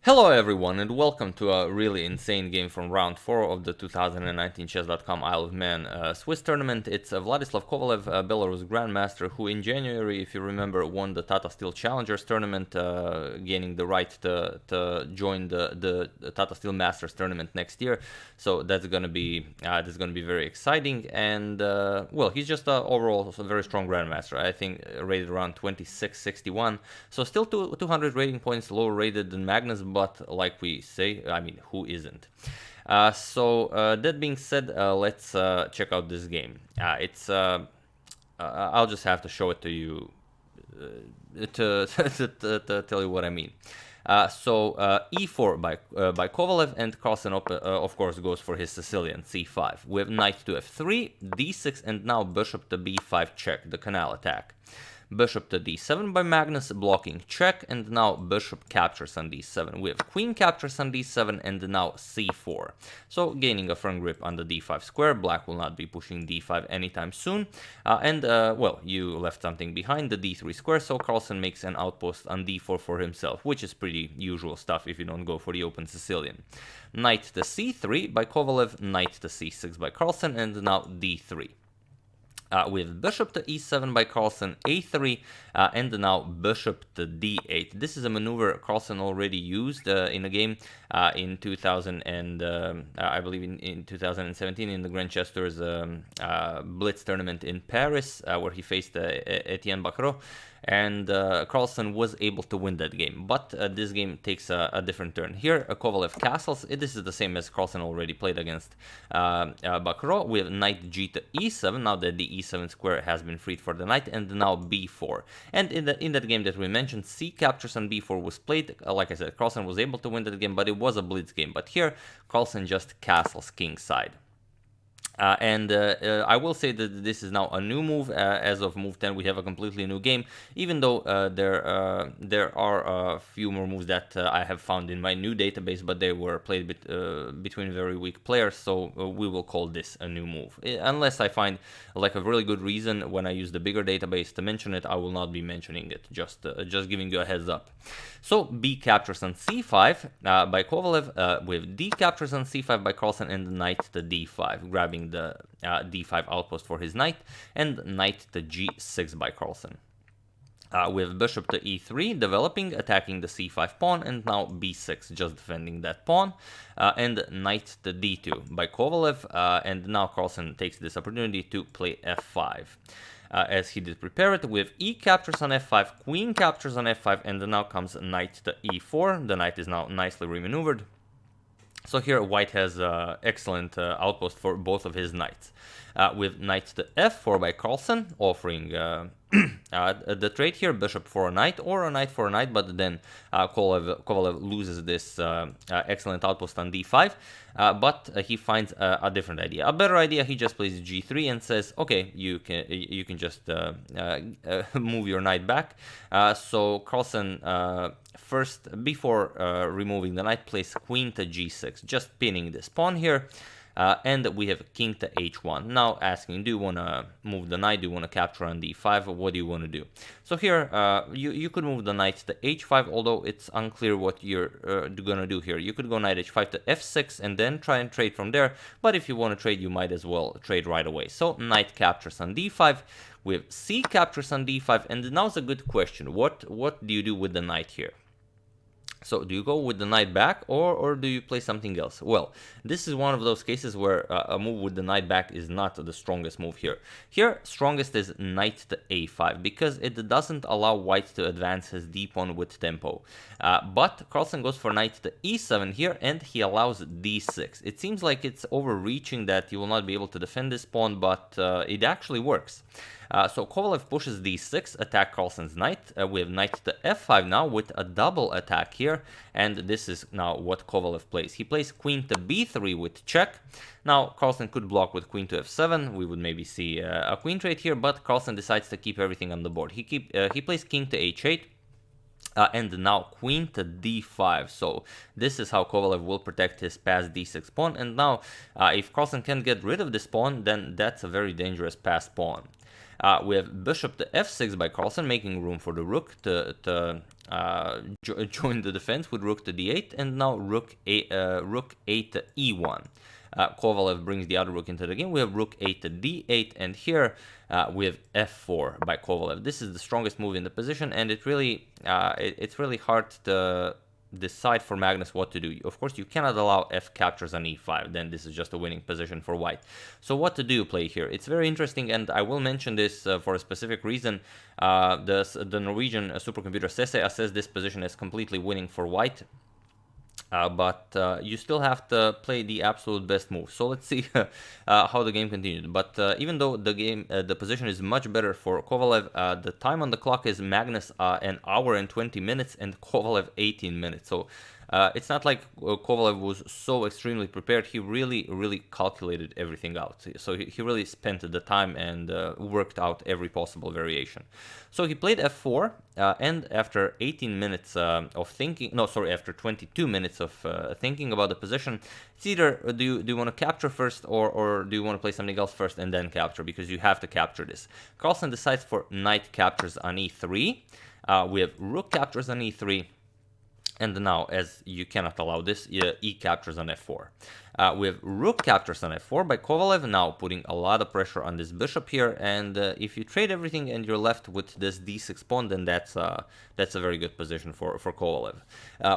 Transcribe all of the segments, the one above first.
Hello everyone and welcome to a really insane game from round 4 of the 2019 chess.com Isle of Man Swiss tournament. It's Vladislav Kovalev, a Belarus Grandmaster, who in January, if you remember, won the Tata Steel Challengers tournament, gaining the right to join the Tata Steel Masters tournament next year. So that's gonna be very exciting. And well, he's just overall a very strong Grandmaster. I think rated around 2661, so still 200 rating points lower rated than Magnus. But like we say, I mean, who isn't? That being said, let's check out this game. I'll just have to show it to you to tell you what I mean. E4 by Kovalev, and Carlsen of course goes for his Sicilian c5 with knight to f3, d6, and now bishop to b5 check, the canal attack. Bishop to d7 by Magnus, blocking check, and now bishop captures on d7 with queen captures on d7, and now c4. So gaining a firm grip on the d5 square. Black will not be pushing d5 anytime soon. Well, you left something behind, the d3 square, so Carlsen makes an outpost on d4 for himself, which is pretty usual stuff if you don't go for the open Sicilian. Knight to c3 by Kovalev, knight to c6 by Carlsen, and now d3. With bishop to e7 by Carlsen, a3, and now bishop to d8. This is a maneuver Carlsen already used in a game in 2000 and I believe in 2017 in the Grand Chess Tour's Blitz tournament in Paris, where he faced Etienne Bacrot. And Carlsen was able to win that game, but this game takes a different turn. Here, Kovalev castles. This is the same as Carlsen already played against Bacrot, with knight g to e7, now that the e7 square has been freed for the knight, and now b4. And in that game that we mentioned, c captures on b4 was played. Like I said, Carlsen was able to win that game, but it was a blitz game. But here, Carlsen just castles kingside. I will say that this is now a new move. As of move 10, we have a completely new game, even though there are a few more moves that I have found in my new database, but they were played between very weak players, so we will call this a new move. Unless I find like a really good reason when I use the bigger database to mention it, I will not be mentioning it, just giving you a heads up. So b captures on c5 by Kovalev, with d captures on c5 by Carlsen, and knight to d5, grabbing the d5 outpost for his knight, and knight to g6 by Carlsen. With bishop to e3 developing, attacking the c5 pawn, and now b6, just defending that pawn, and knight to d2 by Kovalev, and now Carlsen takes this opportunity to play f5. As he did prepare it, with e captures on f5, queen captures on f5, and now comes knight to e4. The knight is now nicely remaneuvered. So here white has excellent outpost for both of his knights. With knight to f4 by Carlsen, offering the trade here, bishop for a knight or a knight for a knight, but then Kovalev loses this excellent outpost on d5, but he finds a different idea, a better idea. He just plays g3 and says, okay, you can just move your knight back. So Carlsen first, before removing the knight, plays queen to g6, just pinning this pawn here. And we have king to h1. Now asking, do you want to move the knight? Do you want to capture on d5? What do you want to do? So here, you could move the knight to h5, although it's unclear what you're going to do here. You could go knight h5 to f6 and then try and trade from there. But if you want to trade, you might as well trade right away. So knight captures on d5 with c captures on d5. And now's a good question. What do you do with the knight here? So do you go with the knight back, or do you play something else? Well, this is one of those cases where a move with the knight back is not the strongest move here. Here, strongest is knight to a5, because it doesn't allow white to advance his d pawn with tempo. But Carlsen goes for knight to e7 here, and he allows d6. It seems like it's overreaching that you will not be able to defend this pawn, but it actually works. So Kovalev pushes d6, attack Carlsen's knight. We have knight to f5 now with a double attack here, and this is now what Kovalev plays. He plays queen to b3 with check. Now Carlsen could block with queen to f7. We would maybe see a queen trade here, but Carlsen decides to keep everything on the board. He plays king to h8. And now queen to d5. So this is how Kovalev will protect his passed d6 pawn. And now if Carlsen can get rid of this pawn, then that's a very dangerous passed pawn. We have bishop to f6 by Carlsen, making room for the rook to join the defense with rook to d8, and now rook 8 to e1. Kovalev brings the other rook into the game. We have rook 8 to d8, and here we have f4 by Kovalev. This is the strongest move in the position, and it's really hard to decide for Magnus what to do. Of course, you cannot allow f captures on e5, then this is just a winning position for white. So what to do play here? It's very interesting, and I will mention this for a specific reason. The Norwegian supercomputer Sesse assessed this position as completely winning for white. But you still have to play the absolute best move. So let's see how the game continued. But even though the position is much better for Kovalev, the time on the clock is Magnus an hour and 20 minutes and Kovalev 18 minutes. So it's not like Kovalev was so extremely prepared. He really calculated everything out. So he really spent the time and worked out every possible variation. So he played f4, and after 18 minutes of thinking, no, sorry, after 22 minutes of thinking about the position, it's either do you want to capture first, or do you want to play something else first and then capture, because you have to capture this. Carlsen decides for knight captures on e3. We have rook captures on e3. And now, as you cannot allow this, e captures on f4. We have rook captures on f4 by Kovalev, now putting a lot of pressure on this bishop here. And if you trade everything and you're left with this d6 pawn, then that's a very good position for Kovalev.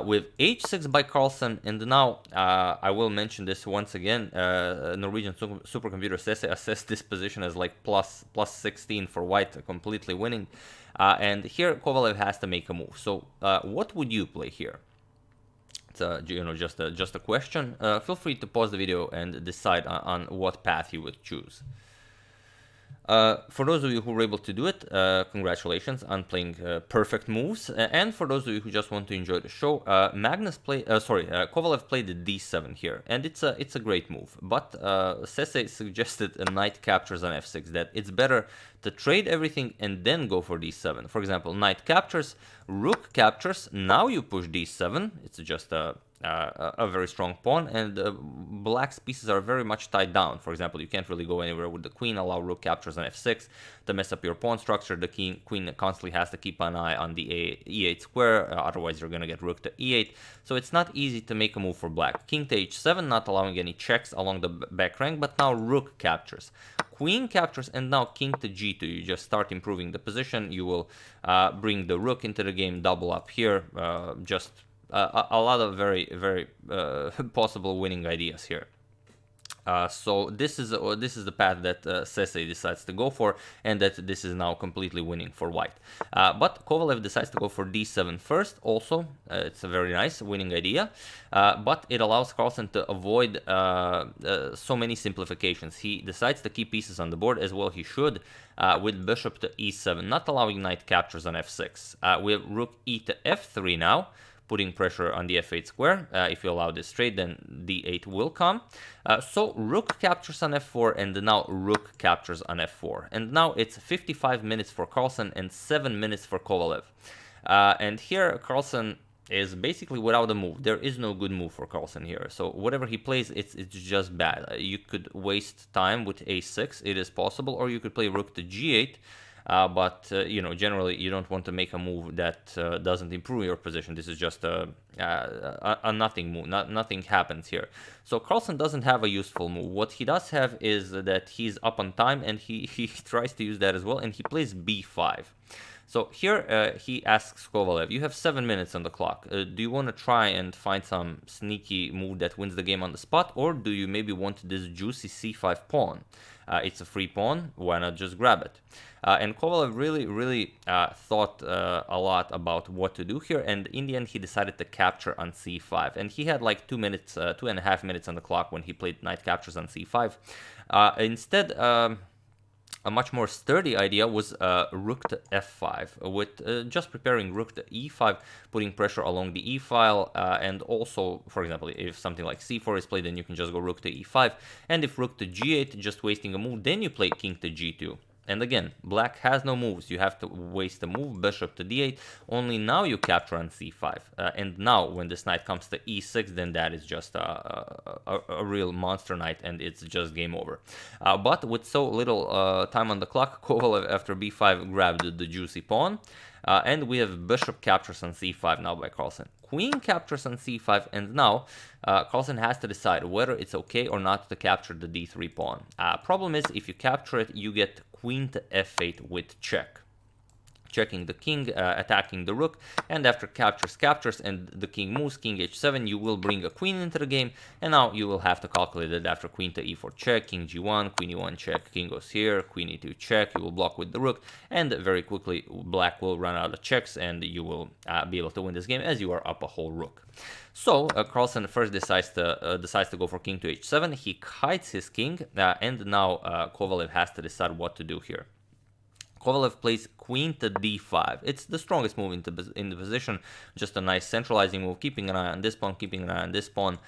With h6 by Carlsen, and now I will mention this once again. Norwegian supercomputer Sesse assessed this position as like plus 16 for white, completely winning. And here Kovalev has to make a move. So what would you play here? It's just a question. Feel free to pause the video and decide on what path you would choose. For those of you who were able to do it, congratulations on playing perfect moves. And for those of you who just want to enjoy the show, Kovalev played the d7 here, and it's a great move. But Sesse suggested a knight captures on f6, that it's better to trade everything and then go for d7. For example, knight captures, rook captures, now you push d7. It's just a very strong pawn, and black's pieces are very much tied down. For example, you can't really go anywhere with the queen. Allow rook captures on f6 to mess up your pawn structure. The queen constantly has to keep an eye on the e8 square, otherwise you're going to get rook to e8. So it's not easy to make a move for black. King to h7, not allowing any checks along the back rank, but now rook captures. Queen captures, and now king to g2. You just start improving the position. You will bring the rook into the game, double up here, just a lot of very possible winning ideas here. So this is the path that Sesse decides to go for, and that this is now completely winning for white. But Kovalev decides to go for d7 first. Also, it's a very nice winning idea, but it allows Carlsen to avoid so many simplifications. He decides to keep pieces on the board, as well he should, with bishop to e7, not allowing knight captures on f6. We have rook e to f3 now, putting pressure on the f8 square. If you allow this trade, then d8 will come. So rook captures on f4, and now rook captures on f4. And now it's 55 minutes for Carlsen and 7 minutes for Kovalev. And here Carlsen is basically without a move. There is no good move for Carlsen here. So whatever he plays, it's just bad. You could waste time with a6, it is possible, or you could play rook to g8. But generally you don't want to make a move that doesn't improve your position. This is just a nothing move. Nothing happens here. So Carlsen doesn't have a useful move. What he does have is that he's up on time, and he tries to use that as well, and he plays b5. So here he asks Kovalev, you have 7 minutes on the clock. Do you want to try and find some sneaky move that wins the game on the spot, or do you maybe want this juicy c5 pawn? It's a free pawn, why not just grab it? And Kovalev really thought a lot about what to do here, and in the end he decided to capture on c5. And he had like 2.5 minutes on the clock when he played knight captures on c5. Instead, a much more sturdy idea was rook to f5, with just preparing rook to e5, putting pressure along the e file, and also, for example, if something like c4 is played, then you can just go rook to e5, and if rook to g8, just wasting a move, then you play king to g2. And again, black has no moves. You have to waste a move, bishop to d8. Only now you capture on c5. And now when this knight comes to e6, then that is just a real monster knight, and it's just game over. But with so little time on the clock, Kovalev after b5 grabbed the juicy pawn. And we have bishop captures on c5 now by Carlsen. Queen captures on c5, and now Carlsen has to decide whether it's okay or not to capture the d3 pawn. Problem is, if you capture it, you get queen to f8 with check. Checking the king, attacking the rook, and after captures, and the king moves, king h7, you will bring a queen into the game, and now you will have to calculate it after queen to e4 check, king g1, queen e1 check, king goes here, queen e2 check, you will block with the rook, and very quickly black will run out of checks, and you will be able to win this game as you are up a whole rook. So Carlsen first decides to go for king to h7, he hides his king, and now Kovalev has to decide what to do here. Kovalev plays queen to d5. It's the strongest move in the position, just a nice centralizing move, keeping an eye on this pawn, keeping an eye on this pawn.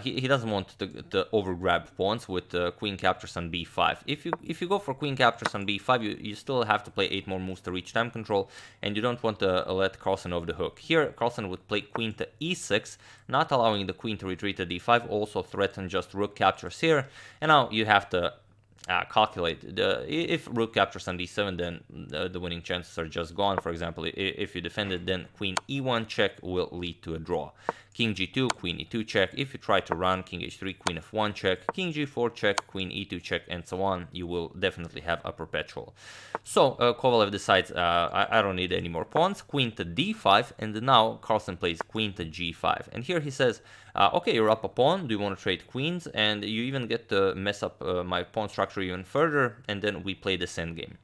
He doesn't want to overgrab pawns with queen captures on b5. If you go for queen captures on b5, you still have to play 8 more moves to reach time control, and you don't want to let Carlsen off the hook. Here, Carlsen would play queen to e6, not allowing the queen to retreat to d5, also threaten just rook captures here, and now you have to calculate if rook captures on d7, then the winning chances are just gone. For example, if you defend it, then queen e1 check will lead to a draw. King g2, queen e2 check. If you try to run, king h3, queen f1 check, king g4 check, queen e2 check, and so on, you will definitely have a perpetual. So Kovalev decides, I don't need any more pawns, queen to d5, and now Carlsen plays queen to g5. And here he says, okay, you're up a pawn, do you want to trade queens? And you even get to mess up my pawn structure even further, and then we play this endgame.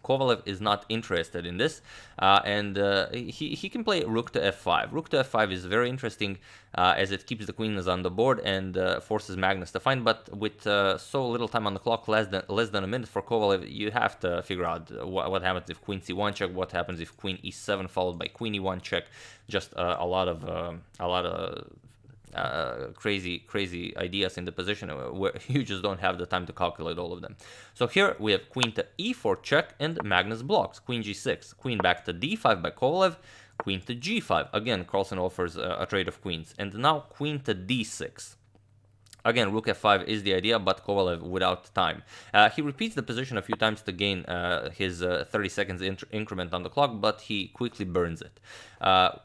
Kovalev is not interested in this, and he can play rook to f5. Rook to f5 is very interesting as it keeps the queens on the board and forces Magnus to find, but with so little time on the clock, less than a minute for Kovalev, you have to figure out what happens if queen c1 check, what happens if queen e7 followed by queen e1 check. Just a lot of crazy ideas in the position where you just don't have the time to calculate all of them. So here we have queen to e4 check, and Magnus blocks. Queen g6, queen back to d5 by Kovalev, queen to g5. Again, Carlsen offers a trade of queens, and now queen to d6. Again, rook f5 is the idea, but Kovalev without time. He repeats the position a few times to gain his 30 seconds increment on the clock, but he quickly burns it.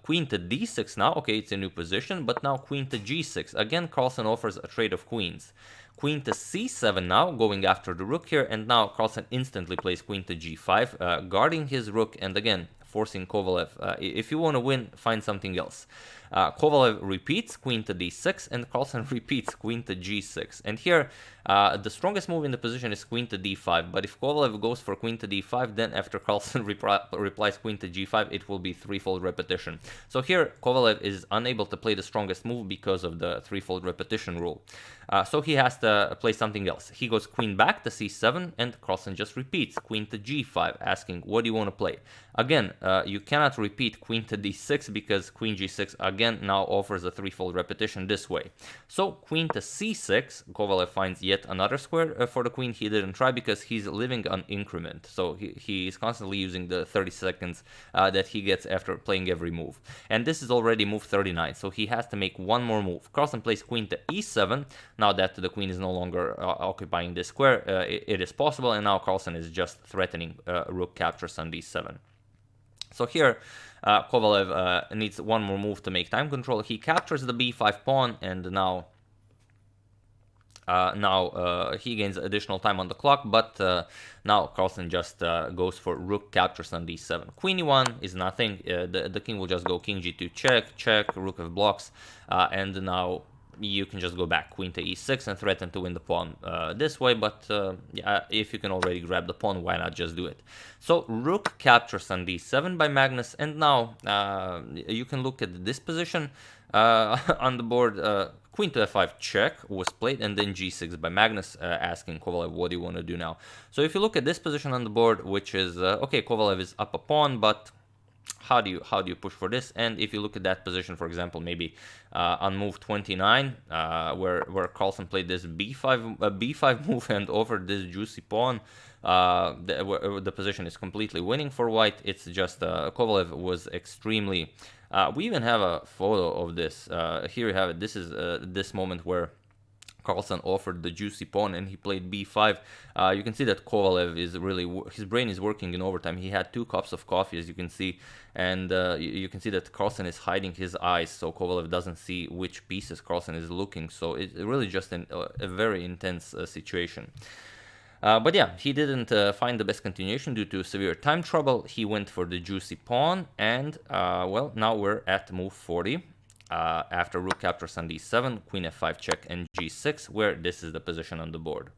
Queen to d6 now. Okay, it's a new position, but now queen to g6. Again, Carlsen offers a trade of queens. Queen to c7 now, going after the rook here, and now Carlsen instantly plays queen to g5, guarding his rook, and again, forcing Kovalev. If you want to win, find something else. Kovalev repeats queen to d6, and Carlsen repeats queen to g6. And here, the strongest move in the position is queen to d5, but if Kovalev goes for queen to d5, then after Carlsen replies queen to g5, it will be threefold repetition. So here, Kovalev is unable to play the strongest move because of the threefold repetition rule. So he has to play something else. He goes queen back to c7, and Carlsen just repeats queen to g5, asking, what do you want to play? Again, you cannot repeat queen to d6 because queen g6 again now offers a threefold repetition this way. So queen to c6, Kovalev finds yet another square for the queen he didn't try because he's living on increment. So he is constantly using the 30 seconds that he gets after playing every move. And this is already move 39, so he has to make one more move. Carlsen plays queen to e7. Now that the queen is no longer occupying this square, it is possible, and now Carlsen is just threatening rook captures on d7. So here, Kovalev needs one more move to make time control. He captures the b5 pawn, and now he gains additional time on the clock, but now Carlsen just goes for rook captures on d7. Queen e1 is nothing. The king will just go king g2 check, rook f blocks, and now you can just go back queen to e6 and threaten to win the pawn this way, but yeah, if you can already grab the pawn, why not just do it? So rook captures on d7 by Magnus, and now you can look at this position on the board. Queen to f5 check was played, and then g6 by Magnus, asking Kovalev, what do you want to do now? So if you look at this position on the board, which is okay, Kovalev is up a pawn, but how do you push for this? And if you look at that position, for example, maybe on move 29, where Carlsen played this b5 move and offered this juicy pawn, the position is completely winning for white. It's just Kovalev was extremely. We even have a photo of this. Here you have it. This is this moment where Carlsen offered the juicy pawn and he played b5. You can see that Kovalev is really, his brain is working in overtime. He had 2 cups of coffee, as you can see, and you can see that Carlsen is hiding his eyes, so Kovalev doesn't see which pieces Carlsen is looking. So it's really just a very intense situation. But yeah, he didn't find the best continuation due to severe time trouble. He went for the juicy pawn, and well, now we're at move 40. After rook captures on d7, queen f5 check, and g6, where this is the position on the board.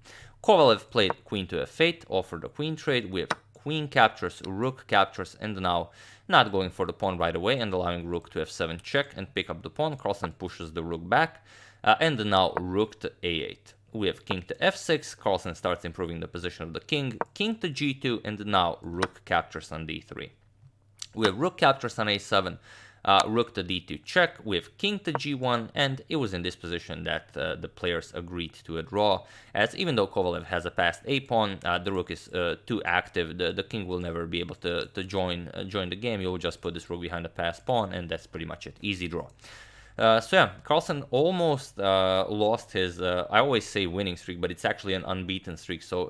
Kovalev played queen to f8, offered a queen trade with queen captures, rook captures, and now not going for the pawn right away and allowing rook to f7 check and pick up the pawn. Carlsen pushes the rook back, and now rook to a8. We have king to f6, Carlsen starts improving the position of the king to g2, and now rook captures on d3. We have rook captures on a7, rook to d2 check, with king to g1, and it was in this position that the players agreed to a draw, as even though Kovalev has a passed a-pawn, the rook is too active. The king will never be able to join the game. You'll just put this rook behind the passed pawn, and that's pretty much it. Easy draw. So yeah, Carlsen almost lost his, I always say winning streak, but it's actually an unbeaten streak. So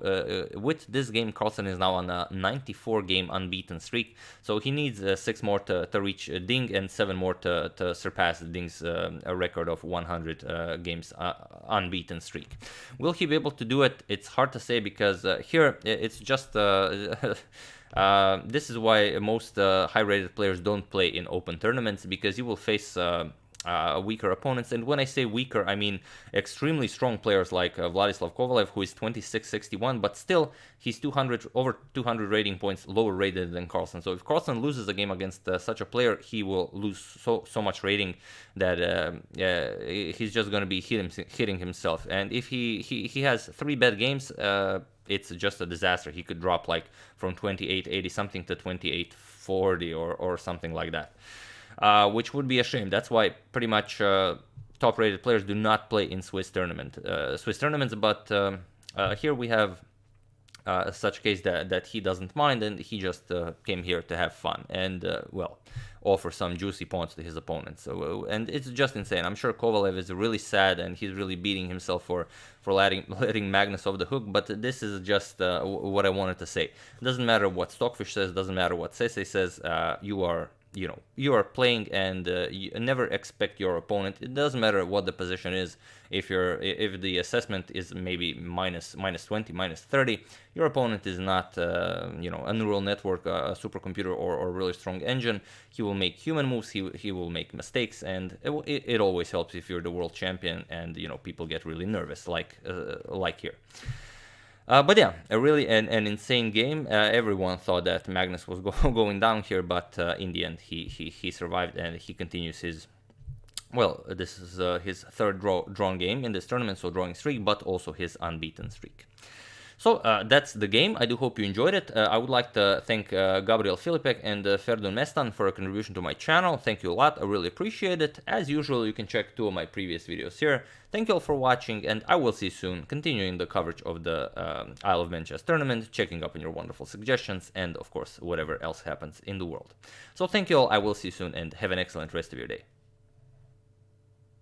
with this game, Carlsen is now on a 94-game unbeaten streak. So he needs 6 more to reach Ding and 7 more to surpass Ding's record of 100 games unbeaten streak. Will he be able to do it? It's hard to say, because here it's just... this is why most high-rated players don't play in open tournaments, because you will face... weaker opponents, and when I say weaker, I mean extremely strong players like Vladislav Kovalev, who is 26-61, but still he's over 200 rating points lower rated than Carlsen. So if Carlsen loses a game against such a player, he will lose so much rating that he's just going to be hitting himself. And if he has 3 bad games, it's just a disaster. He could drop like from 28-80 something to 28-40 or something like that. Which would be a shame. That's why pretty much top-rated players do not play in Swiss tournaments. But here we have such a case that he doesn't mind, and he just came here to have fun and well, offer some juicy pawns to his opponents. So and it's just insane. I'm sure Kovalev is really sad and he's really beating himself for letting Magnus off the hook. But this is just what I wanted to say. It doesn't matter what Stockfish says. Doesn't matter what Sesse says. You are playing, and you never expect your opponent. It doesn't matter what the position is. If the assessment is maybe minus 20, minus 30, your opponent is not a neural network, a supercomputer, or a really strong engine. He will make human moves. He will make mistakes, and it always helps if you're the world champion and people get really nervous, like here. But yeah, an insane game. Everyone thought that Magnus was going down here, but in the end, he survived, and he continues his... Well, this is his 3rd drawn game in this tournament, so drawing streak, but also his unbeaten streak. So that's the game. I do hope you enjoyed it. I would like to thank Gabriel Filipek and Ferdun Mestan for a contribution to my channel. Thank you a lot. I really appreciate it. As usual, you can check 2 of my previous videos here. Thank you all for watching, and I will see you soon, continuing the coverage of the Isle of Man chess tournament, checking up on your wonderful suggestions, and of course, whatever else happens in the world. So thank you all. I will see you soon, and have an excellent rest of your day.